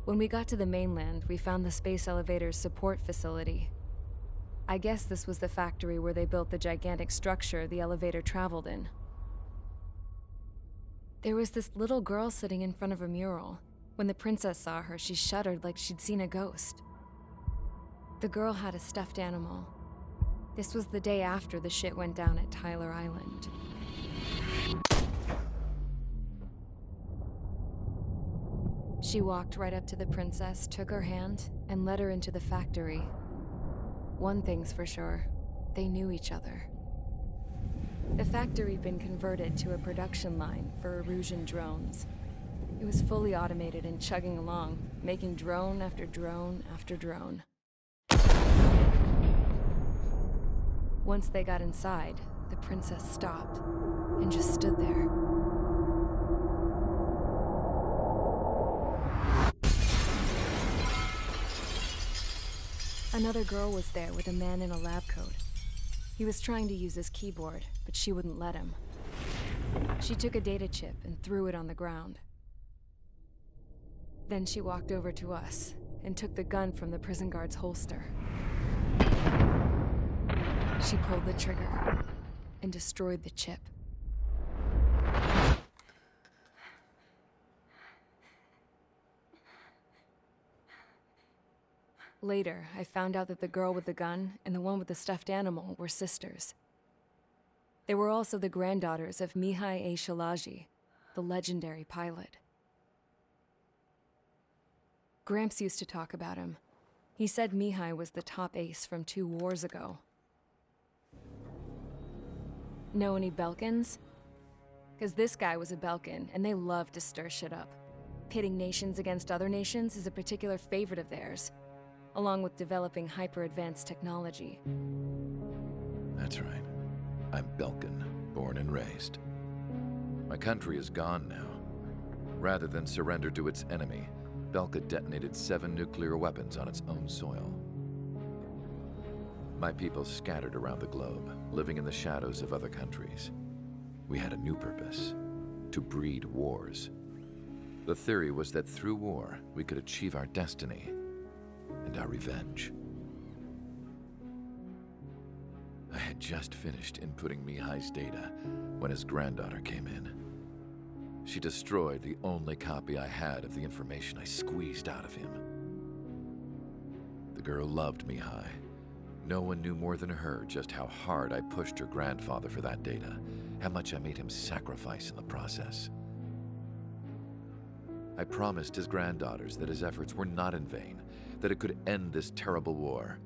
When we got to the mainland, we found the space elevator's support facility. I guess this was the factory where they built the gigantic structure the elevator traveled in. There was this little girl sitting in front of a mural. When the princess saw her, she shuddered like she'd seen a ghost. The girl had a stuffed animal. This was the day after the shit went down at Tyler Island. She walked right up to the princess, took her hand, and led her into the factory. One thing's for sure, they knew each other. The factory had been converted to a production line for Erusian drones. It was fully automated and chugging along, making drone after drone after drone. Once they got inside, the princess stopped and just stood there. Another girl was there with a man in a lab coat. He was trying to use his keyboard, but she wouldn't let him. She took a data chip and threw it on the ground. Then she walked over to us and took the gun from the prison guard's holster. She pulled the trigger and destroyed the chip. Later, I found out that the girl with the gun and the one with the stuffed animal were sisters. They were also the granddaughters of Mihai A. Shalaji, the legendary pilot. Gramps used to talk about him. He said Mihai was the top ace from 2 wars ago. Know any Belkans? Because this guy was a Belkan, and they love to stir shit up. Pitting nations against other nations is a particular favorite of theirs, along with developing hyper-advanced technology. That's right. I'm Belkan, born and raised. My country is gone now. Rather than surrender to its enemy, Belka detonated 7 nuclear weapons on its own soil. My people scattered around the globe, living in the shadows of other countries. We had a new purpose: to breed wars. The theory was that through war, we could achieve our destiny and our revenge. I had just finished inputting Mihai's data when his granddaughter came in. She destroyed the only copy I had of the information I squeezed out of him. The girl loved Mihai. No one knew more than her just how hard I pushed her grandfather for that data, how much I made him sacrifice in the process. I promised his granddaughters that his efforts were not in vain, that it could end this terrible war.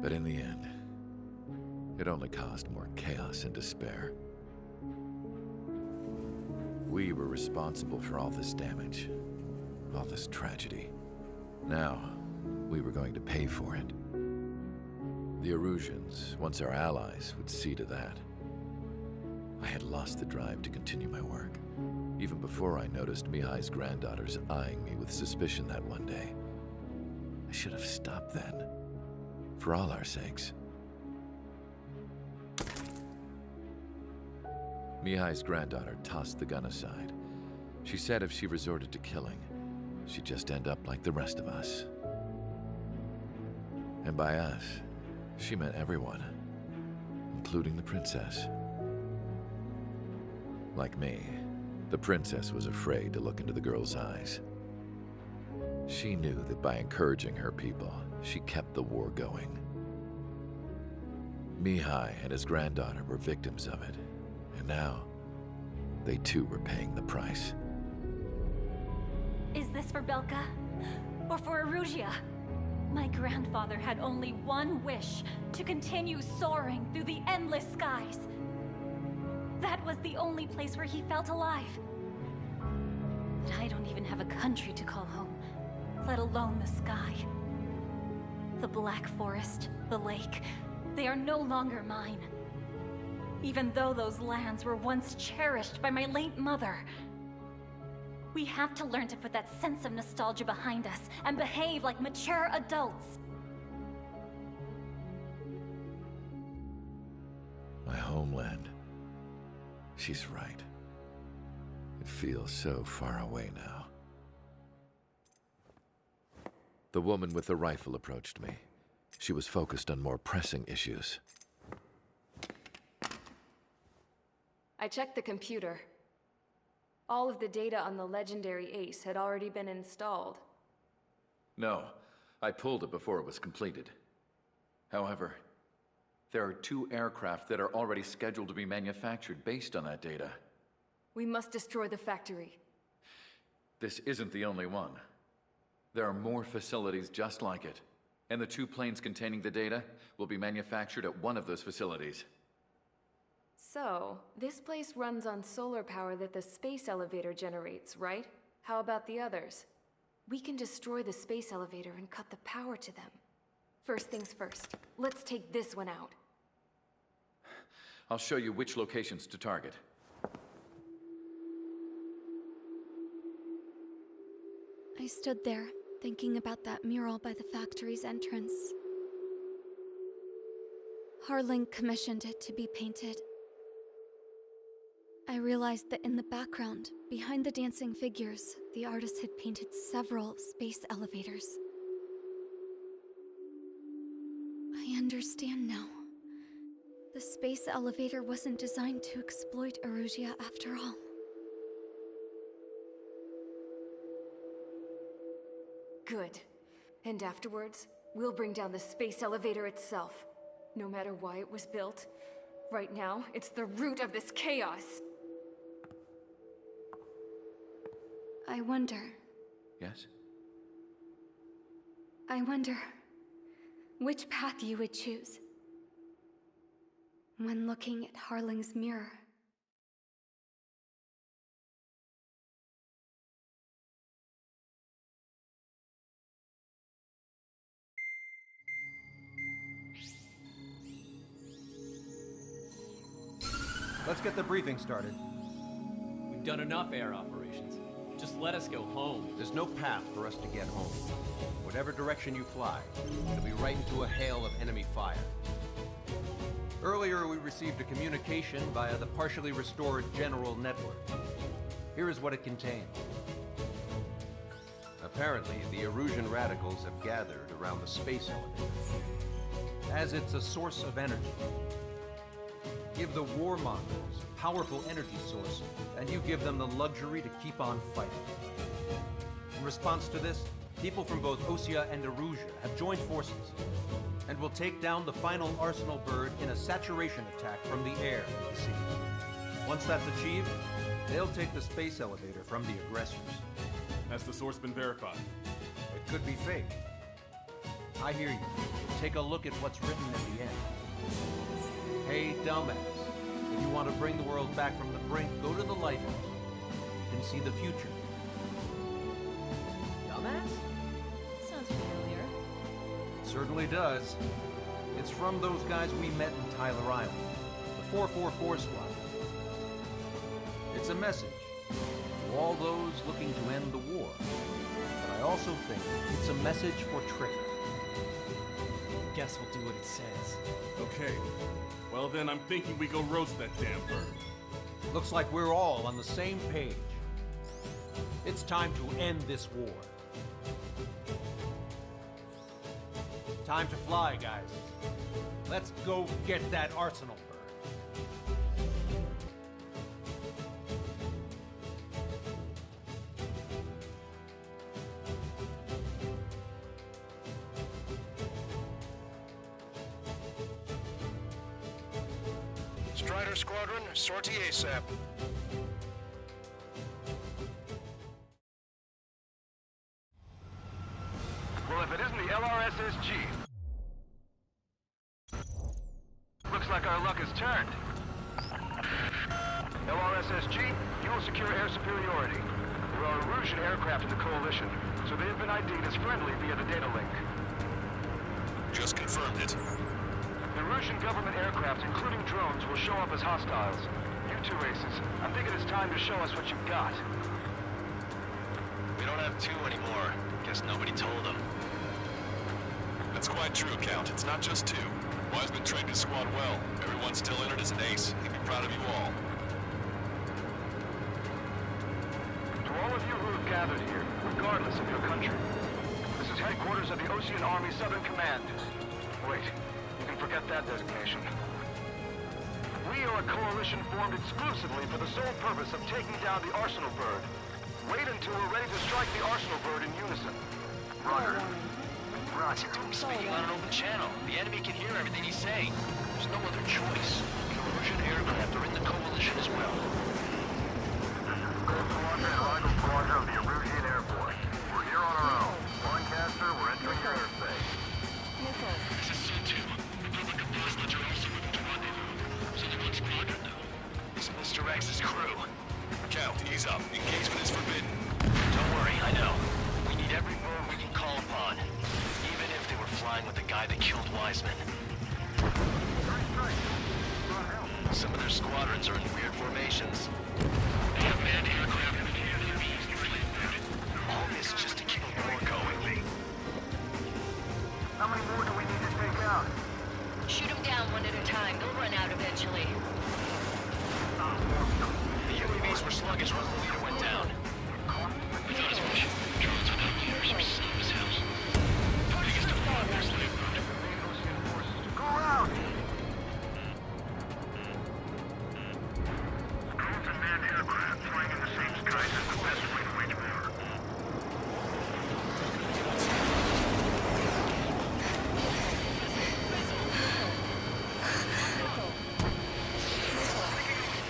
But in the end, it only caused more chaos and despair. We were responsible for all this damage, all this tragedy. Now, we were going to pay for it. The Erusians, once our allies, would see to that. I had lost the drive to continue my work, even before I noticed Mihai's granddaughters eyeing me with suspicion that one day. I should have stopped then, for all our sakes. Mihai's granddaughter tossed the gun aside. She said if she resorted to killing, she'd just end up like the rest of us. And by us, she meant everyone, including the princess. Like me, the princess was afraid to look into the girl's eyes. She knew that by encouraging her people, she kept the war going. Mihai and his granddaughter were victims of it, and now they too were paying the price. Is this for Belka? Or for Erusea? My grandfather had only one wish: to continue soaring through the endless skies. That was the only place where he felt alive. But I don't even have a country to call home, let alone the sky. The Black Forest, the lake, they are no longer mine. Even though those lands were once cherished by my late mother. We have to learn to put that sense of nostalgia behind us and behave like mature adults. My homeland. She's right. It feels so far away now. The woman with the rifle approached me. She was focused on more pressing issues. I checked the computer. All of the data on the legendary Ace had already been installed. No, I pulled it before it was completed. However, there are 2 aircraft that are already scheduled to be manufactured based on that data. We must destroy the factory. This isn't the only one. There are more facilities just like it, and the 2 planes containing the data will be manufactured at one of those facilities. So, this place runs on solar power that the space elevator generates, right? How about the others? We can destroy the space elevator and cut the power to them. First things first, let's take this one out. I'll show you which locations to target. I stood there, thinking about that mural by the factory's entrance. Harling commissioned it to be painted. I realized that in the background, behind the dancing figures, the artist had painted several space elevators. I understand now. The space elevator wasn't designed to exploit Erusea after all. Good. And afterwards, we'll bring down the space elevator itself. No matter why it was built, right now, it's the root of this chaos. I wonder Yes? which path you would choose when looking at Harling's mirror. Let's get the briefing started. We've done enough air operations. Just let us go home. There's no path for us to get home. Whatever direction you fly, it'll be right into a hail of enemy fire. Earlier, we received a communication via the partially restored General Network. Here is what it contained. Apparently, the Erusian radicals have gathered around the space elevator, as it's a source of energy. Give the warmongers a powerful energy source, and you give them the luxury to keep on fighting. In response to this, people from both Osea and Erusea have joined forces, and will take down the final Arsenal bird in a saturation attack from the air to the sea. Once that's achieved, they'll take the space elevator from the aggressors. Has the source been verified? It could be fake. I hear you. Take a look at what's written at the end. Hey, dumbass. If you want to bring the world back from the brink, go to the Lighthouse. You can see the future. Dumbass? Sounds familiar. It certainly does. It's from those guys we met in Tyler Island. The 444 Squadron. It's a message to all those looking to end the war. But I also think it's a message for Trigger. Guess we'll do what it says. Okay. Well then, I'm thinking we go roast that damn bird. Looks like we're all on the same page. It's time to end this war. Time to fly, guys. Let's go get that Arsenal bird. Strider Squadron, sortie ASAP. Well, if it isn't the LRSSG. Looks like our luck has turned. LRSSG, you will secure air superiority. There are Erusian aircraft in the Coalition, so they have been ID'd as friendly via the data link. Just confirmed it. The Erusian government aircraft, including drones, will show up as hostiles. You two aces, I think it is time to show us what you've got. We don't have two anymore. Guess nobody told them. That's quite true, Count. It's not just two. Wiseman trained his squad well. Everyone's still entered as an ace. He'd be proud of you all. To all of you who have gathered here, regardless of your country, this is headquarters of the Osean Army Southern Command. Wait, you can forget that designation. We are a coalition formed exclusively for the sole purpose of taking down the Arsenal Bird. Wait until we're ready to strike the Arsenal Bird in unison. Roger. Roger. Speaking on an open channel. The enemy can hear everything he's saying. There's no other choice. The Erusian aircraft are in the coalition as well. Squadron and Rival Squadron of the Erusian Air Force. We're here on our own. Lancaster, we're entering your airspace. This is C2. Republic of Bosnia are also moving to rendezvous. So they want Squadron, though. It's Mr. X's crew. Count, ease up. Engagement is forbidden. Don't worry, I know. We need every move we can call upon. Even if they were flying with the guy that killed Wiseman. Some of their squadrons are in weird formations. They have manned aircraft and UAVs fleet. All this just to keep a war going. How many more do we need to take out? Shoot them down one at a time. They'll run out eventually. The UAVs were sluggish once the leader went down. We thought as much. Drones without leaders are slow as hell. Biggest of fathers live. Go out! Drones and manned aircraft flying in the same skies is the best way to wage war.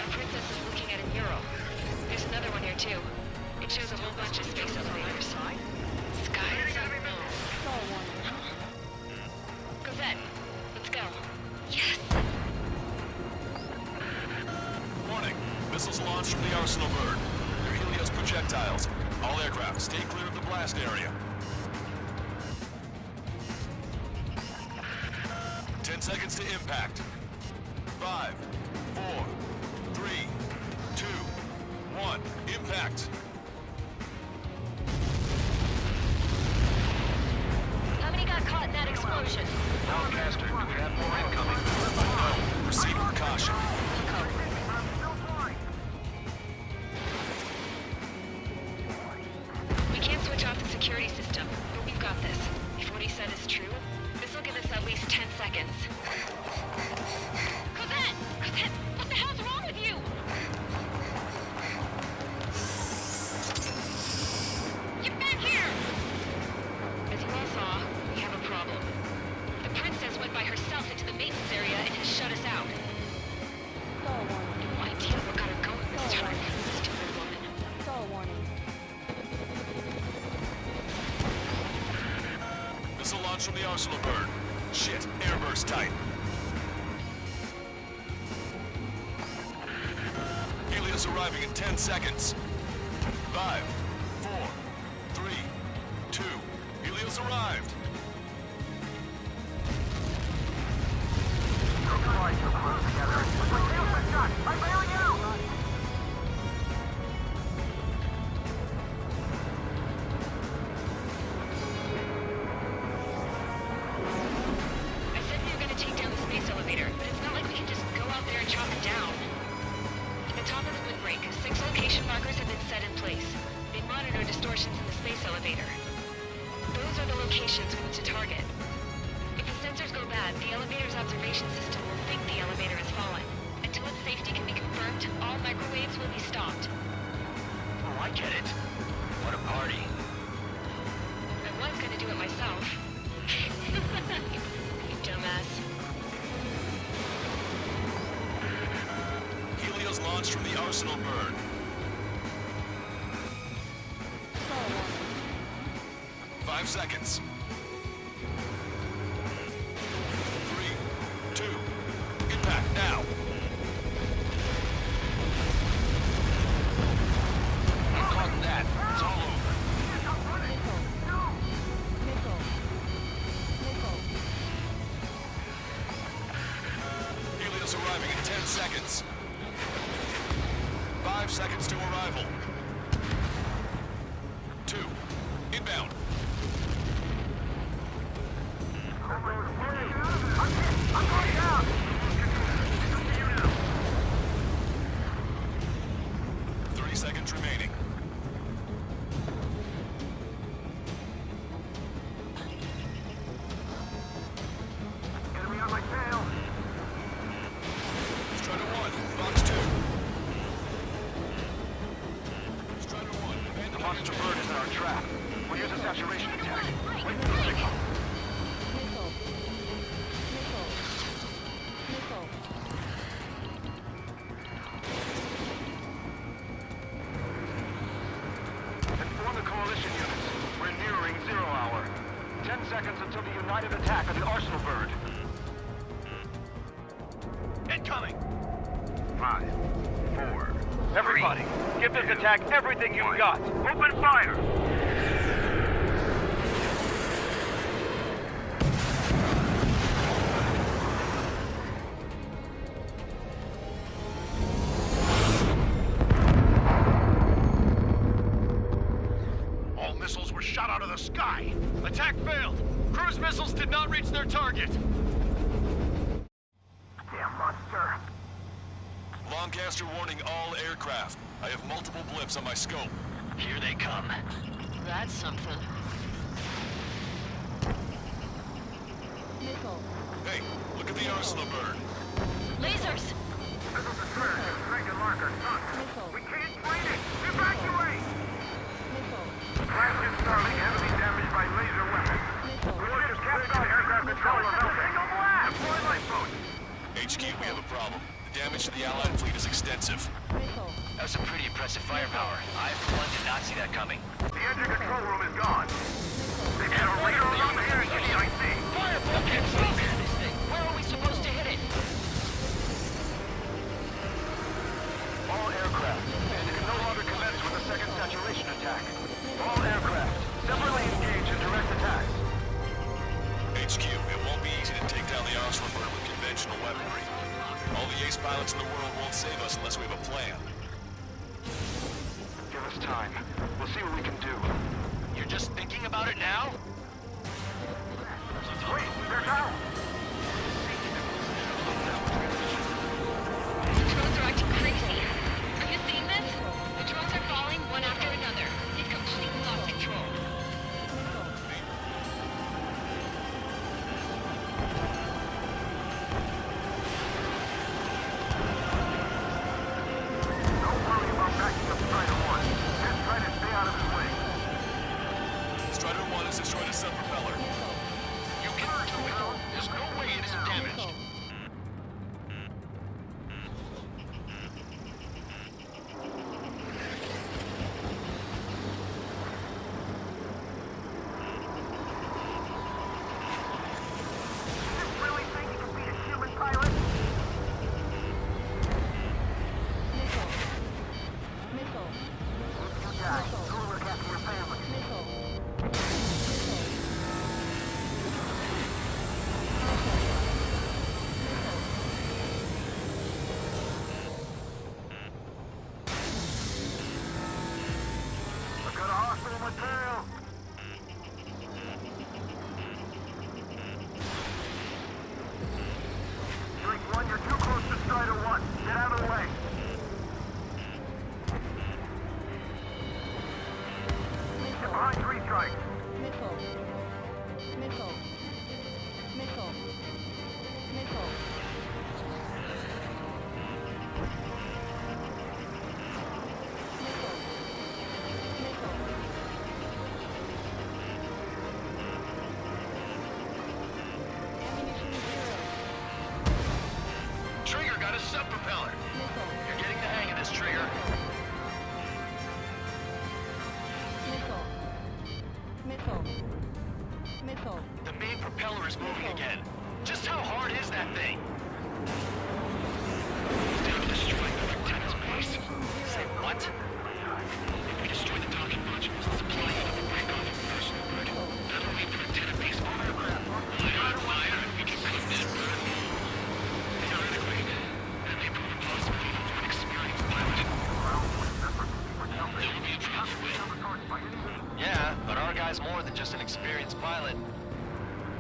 Our princess is looking at a mural. There's another one here too. It shows a whole bunch of space elevators. Sky is unknown. Cosette, let's go. Yes! Warning. Missiles launched from the Arsenal Bird. They're Helios projectiles. All aircraft, stay clear of the blast area. 10 seconds to impact. 5, 4, 3, 2, 1. Impact. How many got caught in that explosion? Lancaster, do we have more incoming? No. Proceed with caution. We can't switch off the security system, but we've got this. If what he said is true, this will give us at least 10 seconds. Cosette! Cosette! What the hell's wrong with you? Get back here! As you all saw, we have a problem. The princess went by herself into the maintenance area and has shut us out. No idea what got her going this time. Stupid woman. Missile launch from the Arsenal Bird. Shit, airburst tight. Helios arriving in 10 seconds. 5, 4, 3, 2. Helios arrived. I'm bailing out! I said we were gonna take down the space elevator, but it's not like we can just go out there and chop it down. At the top of the windbreak, 6 location markers have been set in place. They monitor distortions in the space elevator. Those are the locations we need to target. If the sensors go bad, the elevator's observation system will think the elevator has fallen. Until its safety can be confirmed, all microwaves will be stopped. Oh, I get it. What a party. I was gonna do it myself. You dumbass. Helios launched from the Arsenal Bird. 5 seconds. 3, 2, impact now. I'm caught in that. It's all over. Helios arriving in 10 seconds. 5 seconds to arrival. 2, inbound. I'm going down! 30 seconds remaining. monster bird is in our trap. We'll use a saturation attack. Wait for the signal. Inform the coalition units. We're nearing 0 hour. 10 seconds until the united attack of the Arsenal bird. Incoming! 5, 4. Everybody, give this attack everything you've got. Open fire! All missiles were shot out of the sky. Attack failed. Cruise missiles did not reach their target. Damn monster. Longcaster warning all aircraft. I have multiple blips on my scope. Here they come. That's something. Hey, look at the Arsenal bird. Lasers! This is the surge. Strike and marker. We can't fight it. Evacuate! Flagship Starling heavily damaged by laser weapons. Warriors captured aircraft control of melting. Deploy lifeboats. HQ, we have a problem. The damage to the Allied fleet is extensive. That was some pretty impressive firepower. I, for one, did not see that coming. The engine control room is gone. They've got a radar around the air unit, I see. Fireball can't stop this thing. Where are we supposed to hit it? All aircraft. And you can no longer commence with a second saturation attack. All aircraft, separately engage in direct attacks. HQ, it won't be easy to take down the Arsenal bird with conventional weaponry. All the ace pilots in the world won't save us unless we have a plan. Give us time. We'll see what we can do. You're just thinking about it now? Wait, there's Al! The drones are acting crazy. Are you seeing this? The drones are falling one after another. They've completely lost control. Don't worry about backing up Strider 1. Just try to stay out of his way. Strider 1 has destroyed a sub-propeller. You can do it. There's no way it isn't damaged. You really think you can beat a human pilot? You guys, go look after your family. I've got a hostile material. Drink 1, you're too close to Strider 1. Get out of the way. Get behind 3 strikes. Trigger got a sub-propeller. You're getting the hang of this, Trigger. The main propeller is moving again. Just how hard is that thing? It's down to destroying the lieutenant's base. Say what? If we destroy the docking modules, the supply unit will break off from Arsenal bird. That'll leave the lieutenant base fire. Fire, and we can cook that bird. Theoretically, that may prove impossible even for an experienced pilot. There will be a problem with. Yeah, but our guy's more than just an experienced pilot.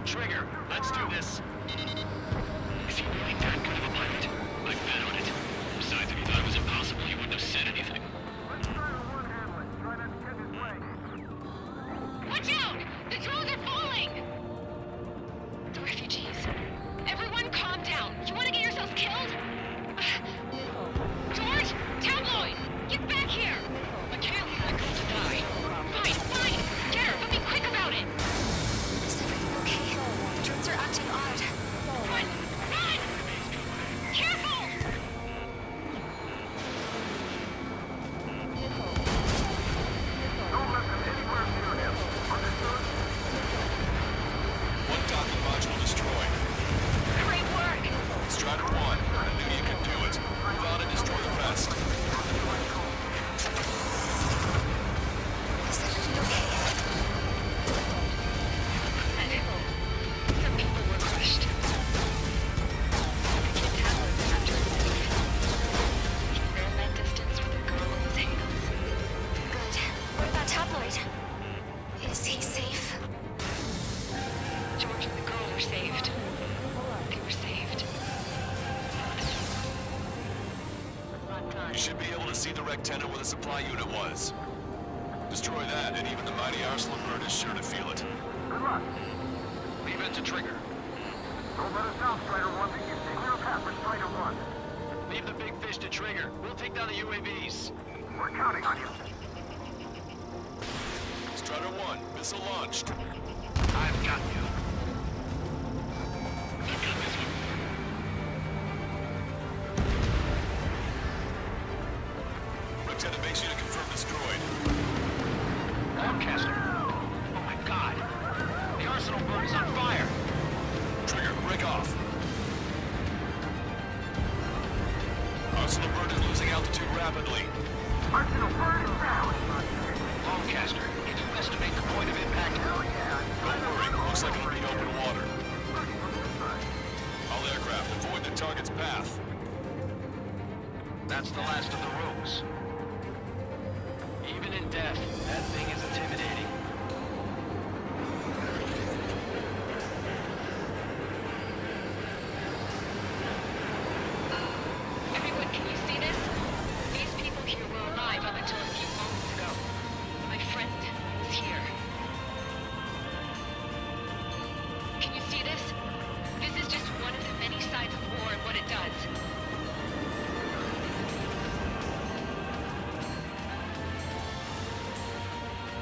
Trigger, let's do this. Is he really that good of a pilot? I bet on it. Besides, if he thought it was impossible, he wouldn't have said anything. Watch out! The drones are falling! The refugees. Everyone calm down. You want to get yourselves killed? George! Tabloid! Get back here! I can't leave that girl to die. antenna where the supply unit was. Destroy that, and even the mighty arsenal bird is sure to feel it. Good luck. Leave it to Trigger. Don't let us down, Strider 1. Clear a path for Strider 1. Leave the big fish to Trigger. We'll take down the UAVs. We're counting on you. Strider 1, missile launched. I've got you. I got this one. Lieutenant, make sure to confirm destroyed. Broadcaster. Oh my god. The arsenal bird is on fire. Trigger, break off. Arsenal bird is losing altitude rapidly. Arsenal bird is down. Broadcaster, can you estimate the point of impact? Don't worry, looks like it'll be open water. All aircraft, avoid the target's path. That's the last of the rogues. Even in death, that thing is intimidating. Everyone, can you see this? These people here were alive up until a few moments ago. My friend is here. Can you see this? This is just one of the many sides of war and what it does.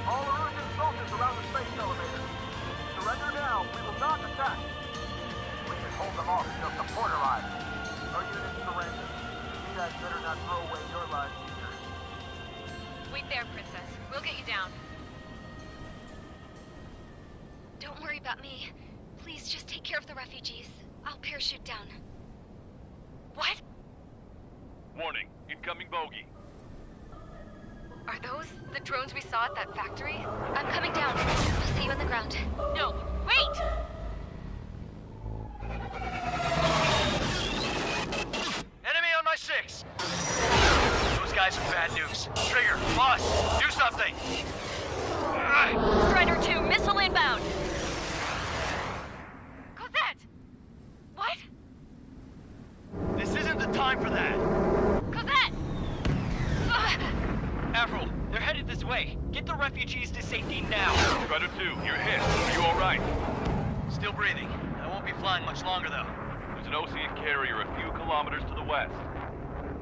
All Erusian soldiers around the space elevator. Surrender now. We will not attack. We can hold them off until support arrives. Our units surrender. You guys better not throw away your lives either. Wait there, Princess. We'll get you down. Don't worry about me. Please just take care of the refugees. I'll parachute down. What? Warning, incoming bogey. Are those the drones we saw at that factory? I'm coming down. I'll see you on the ground. No, wait! Enemy on my 6! Those guys are bad news. Trigger, boss, do something! Strider 2, missile inbound! Cosette! What? This isn't the time for that! Cosette! Avril, they're headed this way. Get the refugees to safety now. Strider 2, you're hit. Are you alright? Still breathing. I won't be flying much longer, though. There's an Osean carrier a few kilometers to the west.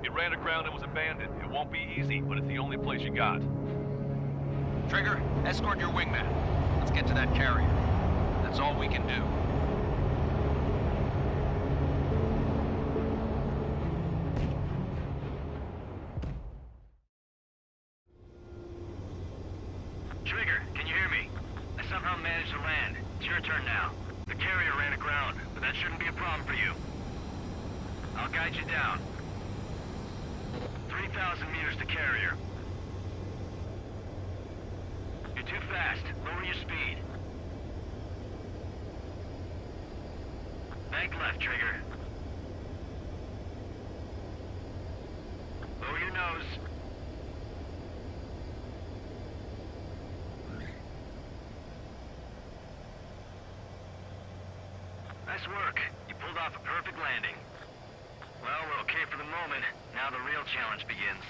It ran aground and was abandoned. It won't be easy, but it's the only place you got. Trigger, escort your wingman. Let's get to that carrier. That's all we can do. Trigger, can you hear me? I somehow managed to land. It's your turn now. The carrier ran aground, but that shouldn't be a problem for you. I'll guide you down. 3,000 meters to carrier. You're too fast. Lower your speed. Bank left, Trigger. Lower your nose. Nice work. You pulled off a perfect landing. Well, we're okay for the moment. Now the real challenge begins.